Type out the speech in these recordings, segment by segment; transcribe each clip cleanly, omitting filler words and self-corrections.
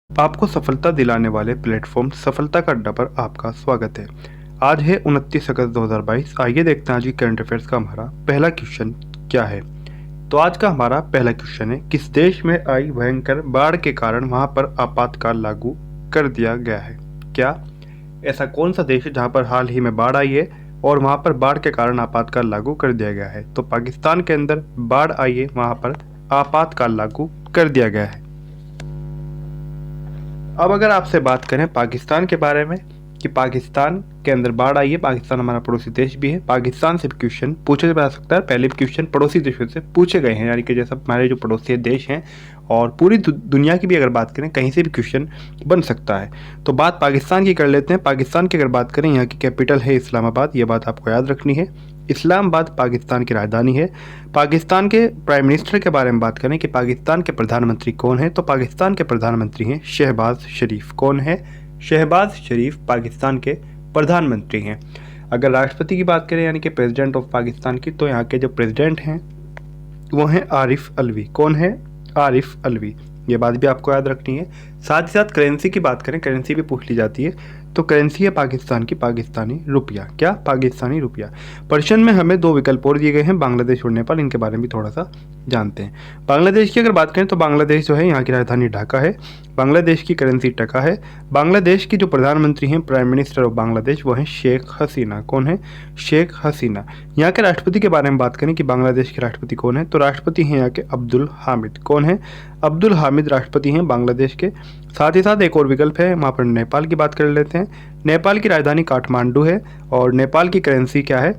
आपको सफलता दिलाने वाले प्लेटफॉर्म सफलता का अड्डा पर आपका स्वागत है। आज है 29 अगस्त 2022। आइए देखते हैं आज की करंट अफेयर्स का हमारा पहला क्वेश्चन क्या है। तो आज का हमारा पहला क्वेश्चन है, किस देश में आई भयंकर बाढ़ के कारण वहां पर आपातकाल लागू कर दिया गया है। क्या ऐसा कौन सा देश है जहां पर हाल ही में बाढ़ आई है और वहां पर बाढ़ के कारण आपातकाल लागू कर दिया गया है। तो पाकिस्तान के अंदर बाढ़ आई है, वहां पर आपातकाल लागू कर दिया गया है। अब अगर आपसे बात करें पाकिस्तान के बारे में कि पाकिस्तान के अंदर बाढ़ आई है, पाकिस्तान हमारा पड़ोसी देश भी है, पाकिस्तान से भी क्वेश्चन पूछा जा सकता है। पहले भी क्वेश्चन पड़ोसी देशों से पूछे गए हैं, यानी कि जैसा हमारे जो पड़ोसी देश हैं और पूरी दुनिया की भी अगर बात करें कहीं से भी क्वेश्चन बन सकता है। तो बात पाकिस्तान की कर लेते हैं। पाकिस्तान की अगर बात करें, यहाँ की कैपिटल है इस्लामाबाद, ये बात आपको याद रखनी है। इस्लामाबाद पाकिस्तान की राजधानी है। पाकिस्तान के प्राइम मिनिस्टर के बारे में बात करें कि पाकिस्तान के प्रधानमंत्री कौन है, तो पाकिस्तान के प्रधानमंत्री हैं शहबाज शरीफ। कौन है? शहबाज शरीफ पाकिस्तान के प्रधानमंत्री हैं। अगर राष्ट्रपति की बात करें यानी कि प्रेसिडेंट ऑफ पाकिस्तान की, तो यहाँ के जो प्रेसिडेंट हैं वो हैं आरिफ अलवी। कौन है? आरिफ अलवी। ये बात भी आपको याद रखनी है। साथ ही साथ करेंसी की बात करें, करेंसी भी पूछ ली जाती है, तो करेंसी है पाकिस्तान की पाकिस्तानी रुपया। क्या? पाकिस्तानी रुपया। प्रश्न में हमें दो विकल्प और दिए गए हैं, बांग्लादेश और नेपाल। इनके बारे में भी थोड़ा सा जानते हैं। बांग्लादेश की अगर बात करें तो बांग्लादेश जो है यहाँ की राजधानी ढाका है। बांग्लादेश की करेंसी टका है। बांग्लादेश की जो प्रधानमंत्री हैं, प्राइम मिनिस्टर ऑफ बांग्लादेश, वो हैं शेख हसीना। कौन है? शेख हसीना। यहाँ के राष्ट्रपति के बारे में बात करें कि बांग्लादेश के राष्ट्रपति कौन है, तो राष्ट्रपति हैं यहाँ के अब्दुल हामिद। कौन है? अब्दुल हामिद राष्ट्रपति हैं बांग्लादेश के। साथ ही साथ एक और विकल्प है, वहाँ पर नेपाल की बात कर लेते हैं। नेपाल की राजधानी काठमांडू है और नेपाल की करेंसी क्या है?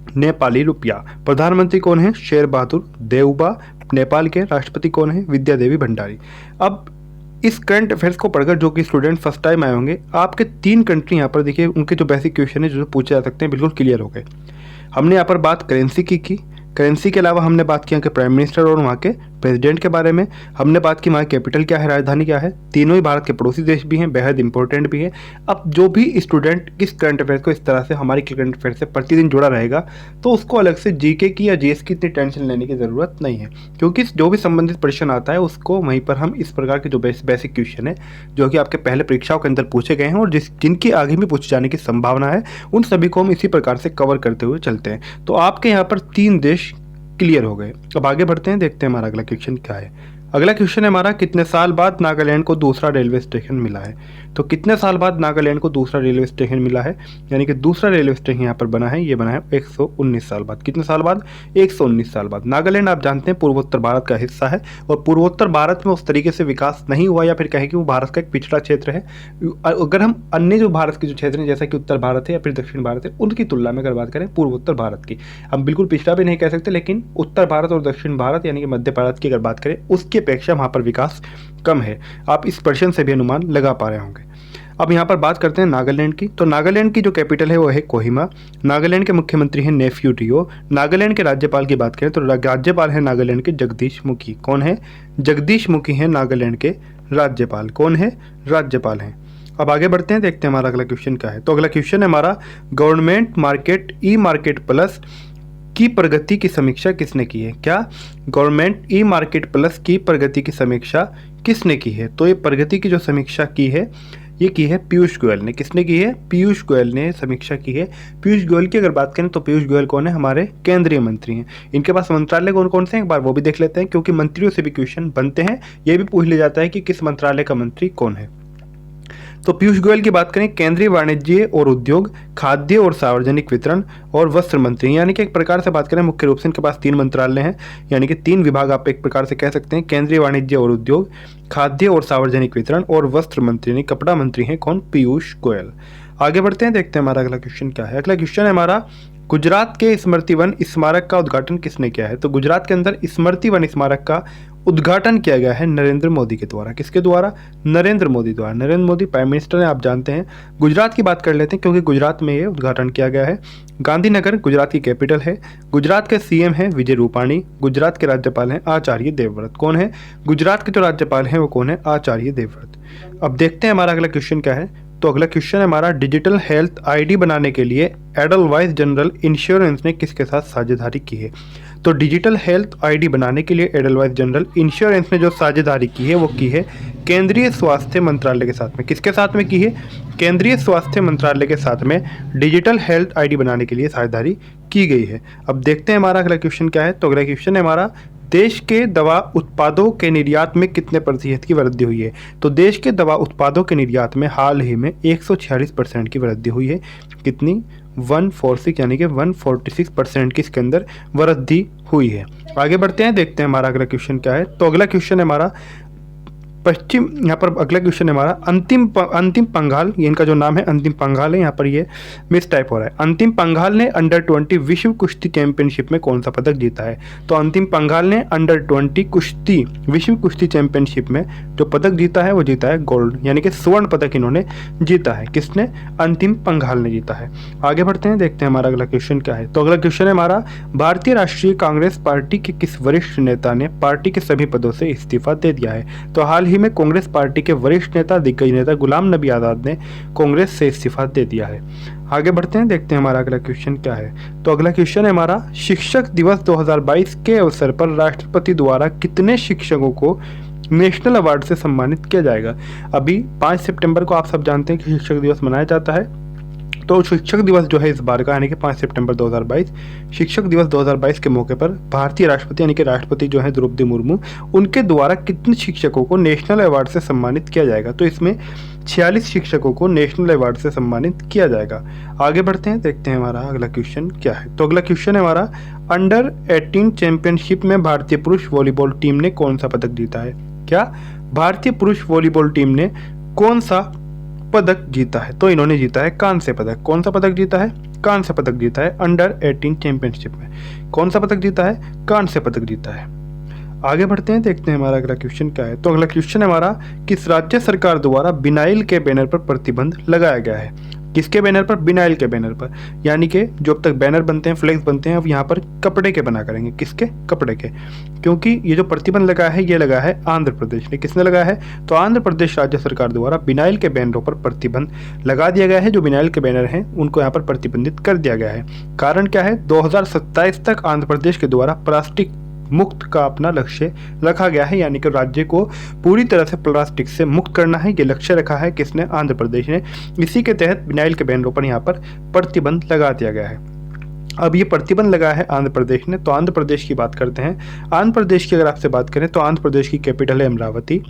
नेपाली रुपया। प्रधानमंत्री कौन है? शेर बहादुर देउबा। नेपाल के राष्ट्रपति कौन है? विद्या देवी भंडारी। अब इस करंट अफेयर्स को पढ़कर जो कि स्टूडेंट फर्स्ट टाइम आए होंगे, आपके 3 कंट्री यहाँ पर देखिए, उनके जो बेसिक क्वेश्चन है जो पूछे जा सकते हैं बिल्कुल क्लियर हो गए। हमने यहाँ पर बात करेंसी की। करेंसी के अलावा हमने बात किया कि प्राइम मिनिस्टर और वहाँ के प्रेसिडेंट के बारे में। हमने बात की वहाँ कैपिटल क्या है, राजधानी क्या है। तीनों ही भारत के पड़ोसी देश भी हैं, बेहद इंपॉर्टेंट भी है। अब जो भी स्टूडेंट इस करंट अफेयर्स को इस तरह से हमारी करंट अफेयर से प्रतिदिन जुड़ा रहेगा, तो उसको अलग से जीके की या जीएस की इतनी टेंशन लेने की ज़रूरत नहीं है, क्योंकि जो भी संबंधित प्रश्न आता है उसको वहीं पर हम इस प्रकार के जो बेसिक क्वेश्चन है जो कि आपके पहले परीक्षाओं के अंदर पूछे गए हैं और जिनकी आगे भी पूछे जाने की संभावना है, उन सभी को हम इसी प्रकार से कवर करते हुए चलते हैं। तो आपके यहाँ पर 3 देश क्लियर हो गए। अब आगे बढ़ते हैं, देखते हैं हमारा अगला क्वेश्चन क्या है। अगला क्वेश्चन है हमारा, कितने साल बाद नागालैंड को दूसरा रेलवे स्टेशन मिला है। तो कितने साल बाद नागालैंड को दूसरा रेलवे स्टेशन मिला है, यानी कि दूसरा रेलवे स्टेशन यहाँ पर बना है, ये बना है 119 साल बाद। कितने साल बाद? 119 साल बाद। नागालैंड आप जानते हैं पूर्वोत्तर भारत का हिस्सा है और पूर्वोत्तर भारत में उस तरीके से विकास नहीं हुआ, या फिर कहें कि वो भारत का एक पिछड़ा क्षेत्र है। अगर हम अन्य जो भारत के जो क्षेत्र हैं जैसा कि उत्तर भारत है या फिर दक्षिण भारत है, उनकी तुलना में अगर बात करें पूर्वोत्तर भारत की, हम बिल्कुल पिछड़ा भी नहीं कह सकते, लेकिन उत्तर भारत और दक्षिण भारत यानी कि मध्य भारत की अगर बात करें, उसकी अपेक्षा वहाँ पर विकास कम है। आप इस प्रश्न से भी अनुमान लगा पा रहे होंगे। अब यहाँ पर बात करते हैं नागालैंड की। तो नागालैंड की जो कैपिटल है वो है कोहिमा। नागालैंड के मुख्यमंत्री हैं नेफ्यू रियो। नागालैंड के राज्यपाल की बात करें तो राज्यपाल है नागालैंड के जगदीश मुखी। कौन है? जगदीश मुखी हैं नागालैंड के राज्यपाल। कौन है? राज्यपाल हैं। अब आगे बढ़ते हैं, देखते हैं हमारा अगला क्वेश्चन क्या है। तो अगला क्वेश्चन है हमारा, गवर्नमेंट मार्केट ई मार्केट प्लस की प्रगति की समीक्षा किसने की है। क्या? गवर्नमेंट ई मार्केट प्लस की प्रगति की समीक्षा किसने की है। तो ये प्रगति की जो समीक्षा की है, ये की है पीयूष गोयल ने। किसने की है? पीयूष गोयल ने समीक्षा की है। पीयूष गोयल की अगर बात करें तो पीयूष गोयल कौन है? हमारे केंद्रीय मंत्री हैं। इनके पास मंत्रालय कौन कौन से हैं, एक बार वो भी देख लेते हैं, क्योंकि मंत्रियों से भी क्वेश्चन बनते हैं। ये भी पूछ लिया जाता है कि किस मंत्रालय का मंत्री कौन है। तो पीयूष गोयल की बात करें, केंद्रीय वाणिज्य और उद्योग, खाद्य और सार्वजनिक वितरण और वस्त्र मंत्री, यानी कि एक प्रकार से बात करें मुख्य रूप से इनके पास 3 मंत्रालय हैं, यानी कि 3 विभाग आप एक प्रकार से कह सकते हैं। केंद्रीय वाणिज्य और उद्योग, खाद्य और सार्वजनिक वितरण और वस्त्र मंत्री यानी कपड़ा मंत्री हैं कौन? पीयूष गोयल। आगे बढ़ते हैं, देखते हैं हमारा अगला क्वेश्चन क्या है। अगला क्वेश्चन है हमारा, गुजरात के स्मृति वन स्मारक का उद्घाटन किसने किया है। तो गुजरात के अंदर स्मृति वन स्मारक का उद्घाटन किया गया है नरेंद्र मोदी के द्वारा। किसके द्वारा? नरेंद्र मोदी द्वारा। नरेंद्र मोदी प्राइम मिनिस्टर हैं, आप जानते हैं। गुजरात की बात कर लेते हैं क्योंकि गुजरात में ये उद्घाटन किया गया है। गांधीनगर गुजरात की कैपिटल है। गुजरात के सीएम हैं विजय रूपाणी। गुजरात के राज्यपाल हैं आचार्य देवव्रत। कौन है? गुजरात के जो राज्यपाल हैं वो कौन है? आचार्य देवव्रत। अब देखते हैं हमारा अगला क्वेश्चन क्या है। तो अगला क्वेश्चन है हमारा, डिजिटल हेल्थ आईडी बनाने के लिए एडलवाइस जनरल इंश्योरेंस ने किसके साथ साझेदारी की है। तो डिजिटल हेल्थ आईडी बनाने के लिए एडलवाइस जनरल इंश्योरेंस ने जो साझेदारी की है वो की है केंद्रीय स्वास्थ्य मंत्रालय के साथ में। किसके साथ में की है? केंद्रीय स्वास्थ्य मंत्रालय के साथ में डिजिटल हेल्थ आईडी बनाने के लिए साझेदारी की गई है। अब देखते हैं हमारा अगला क्वेश्चन क्या है। तो अगला क्वेश्चन है हमारा, देश के दवा उत्पादों के निर्यात में कितने प्रतिशत की वृद्धि हुई है? तो देश के दवा उत्पादों के निर्यात में हाल ही में 146% की वृद्धि हुई है। कितनी? 146 यानी कि 146% की इसके अंदर वृद्धि हुई है। आगे बढ़ते हैं, देखते हैं हमारा अगला क्वेश्चन क्या है। तो अगला क्वेश्चन है हमारा यहाँ पर अगला क्वेश्चन है हमारा अंतिम पंघाल, ये इनका जो नाम है अंतिम पंघाल है, यहाँ पर ये मिस टाइप हो रहा है। अंतिम पंघाल ने अंडर 20 विश्व कुश्ती चैंपियनशिप में कौन सा पदक जीता है? तो अंतिम पंघाल ने अंडर 20 कुश्ती विश्व कुश्ती चैंपियनशिप में जो पदक जीता है वो जीता है गोल्ड, यानी कि स्वर्ण पदक इन्होंने जीता है। किसने? अंतिम पंघाल ने जीता है। आगे बढ़ते हैं, देखते हैं हमारा अगला क्वेश्चन क्या है। तो अगला क्वेश्चन है हमारा, भारतीय राष्ट्रीय कांग्रेस पार्टी के किस वरिष्ठ नेता ने पार्टी के सभी पदों से इस्तीफा दे दिया है? तो हाल ही में कांग्रेस पार्टी के वरिष्ठ नेता दिग्गज नेता गुलाम नबी आजाद ने कांग्रेस से इस्तीफा दे दिया है। आगे बढ़ते हैं, देखते हैं हमारा अगला क्वेश्चन क्या है। तो अगला क्वेश्चन है हमारा, शिक्षक दिवस 2022 के अवसर पर राष्ट्रपति द्वारा कितने शिक्षकों को नेशनल अवार्ड से सम्मानित किया जाएगा? अभी 5 सितंबर को आप सब जानते हैं कि शिक्षक दिवस मनाया जाता है। तो शिक्षक दिवस जो है इस बार का यानी कि 5 सितंबर 2022 शिक्षक दिवस 2022 के मौके पर भारतीय राष्ट्रपति यानी कि राष्ट्रपति जो है द्रौपदी मुर्मू, उनके द्वारा कितने शिक्षकों को नेशनल अवार्ड से सम्मानित किया जाएगा? तो इसमें 46 शिक्षकों को नेशनल अवार्ड से सम्मानित किया जाएगा। आगे बढ़ते हैं, देखते हैं हमारा अगला क्वेश्चन क्या है। तो अगला क्वेश्चन है हमारा, अंडर 18 चैंपियनशिप में भारतीय पुरुष वॉलीबॉल टीम ने कौन सा पदक जीता है? क्या भारतीय पुरुष वॉलीबॉल टीम ने कौन सा पदक जीता है? तो इन्होंने जीता है कांस्य पदक। कौन सा पदक जीता है? कांस्य पदक जीता है। अंडर 18 चैंपियनशिप में कौन सा पदक जीता है? कांस्य पदक जीता है। आगे बढ़ते हैं, देखते हैं हमारा अगला क्वेश्चन क्या है। तो अगला क्वेश्चन है हमारा, किस राज्य सरकार द्वारा बिनाइल के बैनर पर प्रतिबंध लगाया गया है? किसके बैनर पर? बिनाइल के बैनर पर, यानी कि जो अब तक बैनर बनते हैं, फ्लैग्स बनते हैं, अब यहाँ पर कपड़े के बना करेंगे। किसके? कपड़े के। क्योंकि ये जो प्रतिबंध लगा है ये लगा है आंध्र प्रदेश ने। किसने लगाया है? तो आंध्र प्रदेश राज्य सरकार द्वारा बिनाइल के बैनरों पर प्रतिबंध लगा दिया गया है। जो बिनाइल के बैनर हैं उनको यहाँ पर प्रतिबंधित कर दिया गया है। कारण क्या है? 2027 तक आंध्र प्रदेश के द्वारा प्लास्टिक मुक्त का अपना लक्ष्य रखा गया है, यानी कि राज्य को पूरी तरह से प्लास्टिक से मुक्त करना है, ये लक्ष्य रखा है किसने? आंध्र प्रदेश ने। इसी के तहत बिनाइल के बैनरों पर यहाँ पर प्रतिबंध लगा दिया गया है। अब ये प्रतिबंध लगा है आंध्र प्रदेश ने। तो आंध्र प्रदेश की बात करते हैं। आंध्र प्रदेश की अगर आपसे बात करें तो आंध्र प्रदेश की कैपिटल है अमरावती।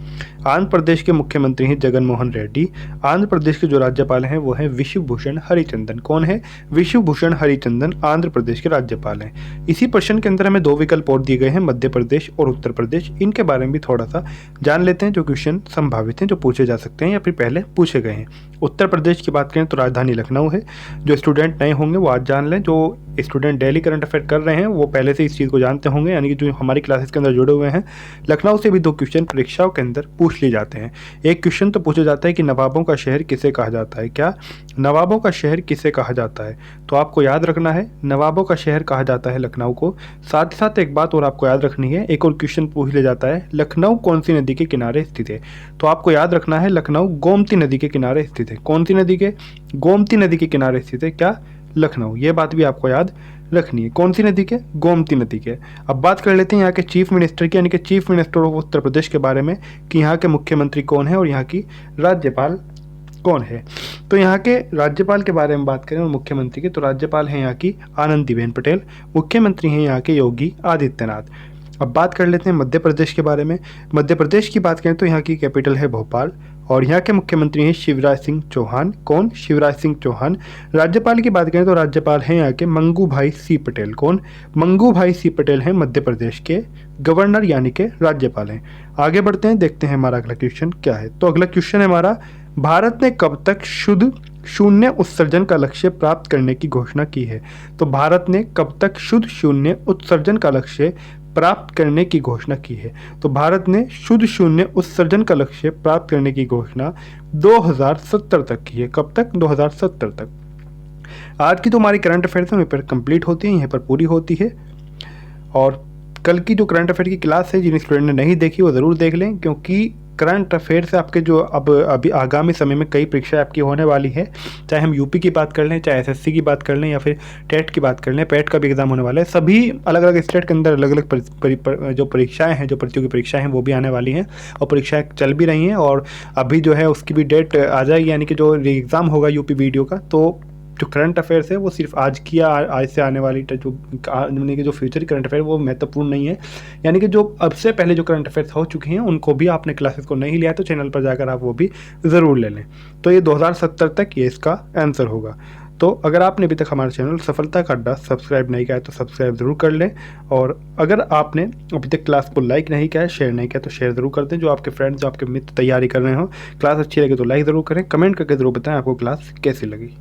आंध्र प्रदेश के मुख्यमंत्री हैं जगन मोहन रेड्डी। आंध्र प्रदेश के जो राज्यपाल हैं वो हैं विश्वभूषण हरिचंदन। कौन है? विश्वभूषण हरिचंदन आंध्र प्रदेश के राज्यपाल हैं। इसी प्रश्न के अंदर हमें 2 विकल्प और दिए गए हैं, मध्य प्रदेश और उत्तर प्रदेश। इनके बारे में भी थोड़ा सा जान लेते हैं, जो क्वेश्चन संभावित हैं, जो पूछे जा सकते हैं या फिर पहले पूछे गए हैं। उत्तर प्रदेश की बात करें तो राजधानी लखनऊ है। जो स्टूडेंट नए होंगे वो आज जान लें, जो स्टूडेंट डेली करंट अफेयर कर रहे हैं वो पहले से इस चीज़ को जानते होंगे, यानी कि जो हमारी क्लासेस के अंदर जुड़े हुए हैं, लखनऊ से भी 2 क्वेश्चन परीक्षाओं के अंदर पूछ लिए जाते हैं। एक क्वेश्चन तो पूछा जाता है कि नवाबों का शहर किसे कहा जाता है? क्या नवाबों का शहर किसे कहा जाता है? तो आपको याद रखना है नवाबों का शहर कहा जाता है लखनऊ को। साथ ही साथ एक बात और आपको याद रखनी है, एक और क्वेश्चन पूछ लिया जाता है, लखनऊ कौन सी नदी के किनारे स्थित है? तो आपको याद रखना है लखनऊ गोमती नदी के किनारे स्थित है। कौन सी नदी के? गोमती नदी के किनारे स्थित है क्या? लखनऊ। ये बात भी आपको याद रखनी है। कौन सी नदी के? गोमती नदी के। अब बात कर लेते हैं यहाँ के चीफ मिनिस्टर की, यानी कि chief minister of Uttar Pradesh के बारे में, कि यहाँ के मुख्यमंत्री कौन है और यहाँ की राज्यपाल कौन है। तो यहाँ के राज्यपाल के बारे में बात करें और मुख्यमंत्री के, तो राज्यपाल हैं यहाँ की आनंदीबेन पटेल, मुख्यमंत्री हैं यहाँ के योगी आदित्यनाथ। अब बात कर लेते हैं मध्य प्रदेश के बारे में। मध्य प्रदेश की बात करें तो यहाँ की कैपिटल है भोपाल और यहाँ के मुख्यमंत्री हैं शिवराज सिंह चौहान। कौन? शिवराज सिंह चौहान। राज्यपाल की बात करें तो राज्यपाल हैं यहाँ के मंगू भाई सी पटेल। कौन? मंगू भाई सी पटेल हैं मध्य प्रदेश के गवर्नर, यानी के राज्यपाल हैं। आगे बढ़ते हैं, देखते हैं हमारा अगला क्वेश्चन क्या है। तो अगला क्वेश्चन है हमारा, भारत ने कब तक शुद्ध शून्य उत्सर्जन का लक्ष्य प्राप्त करने की घोषणा की है? तो भारत ने कब तक शुद्ध शून्य उत्सर्जन का लक्ष्य प्राप्त करने की घोषणा की है? तो भारत ने शुद्ध शून्य उत्सर्जन का लक्ष्य प्राप्त करने की घोषणा 2070 तक की है। कब तक? 2070 तक। आज की तो हमारी करंट अफेयर्स वहीं पर कंप्लीट होती है, यहीं पर पूरी होती है। और कल की जो करंट अफेयर की क्लास है, जिन स्टूडेंट ने नहीं देखी वो ज़रूर देख लें, क्योंकि करंट अफेयर से आपके जो अब अभी आगामी समय में कई परीक्षाएं आपकी होने वाली है, चाहे हम यूपी की बात कर लें, चाहे एसएससी की बात कर लें, या फिर टेट की बात कर लें, पेट का भी एग्जाम होने वाला है। सभी अलग अलग स्टेट के अंदर अलग अलग जो परीक्षाएं हैं, जो प्रतियोगी परीक्षाएं हैं वो भी आने वाली हैं, और परीक्षाएं चल भी रही हैं, और अभी जो है उसकी भी डेट आ जाएगी, यानी कि जो एग्ज़ाम होगा यूपी वीडियो का। तो जो करंट अफेयर्स है वो सिर्फ आज की या आज से आने वाली जो यानी कि जो फ्यूचर करंट अफेयर वो महत्वपूर्ण नहीं है, यानी कि जो अब से पहले जो करंट अफेयर्स हो चुके हैं उनको भी आपने क्लासेस को नहीं लिया तो चैनल पर जाकर आप वो भी ज़रूर ले लें। तो ये 2070 तक ये इसका आंसर होगा। तो अगर आपने अभी तक हमारा चैनल सफलता का अड्डा सब्सक्राइब नहीं किया है तो सब्सक्राइब ज़रूर कर लें, और अगर आपने अभी तक क्लास को लाइक नहीं किया है, शेयर नहीं किया तो शेयर ज़रूर कर दें। जो आपके फ्रेंड्स, जो आपके मित्र तैयारी कर रहे हो, क्लास अच्छी लगे तो लाइक ज़रूर करें, कमेंट करके ज़रूर बताएं आपको क्लास कैसी लगी।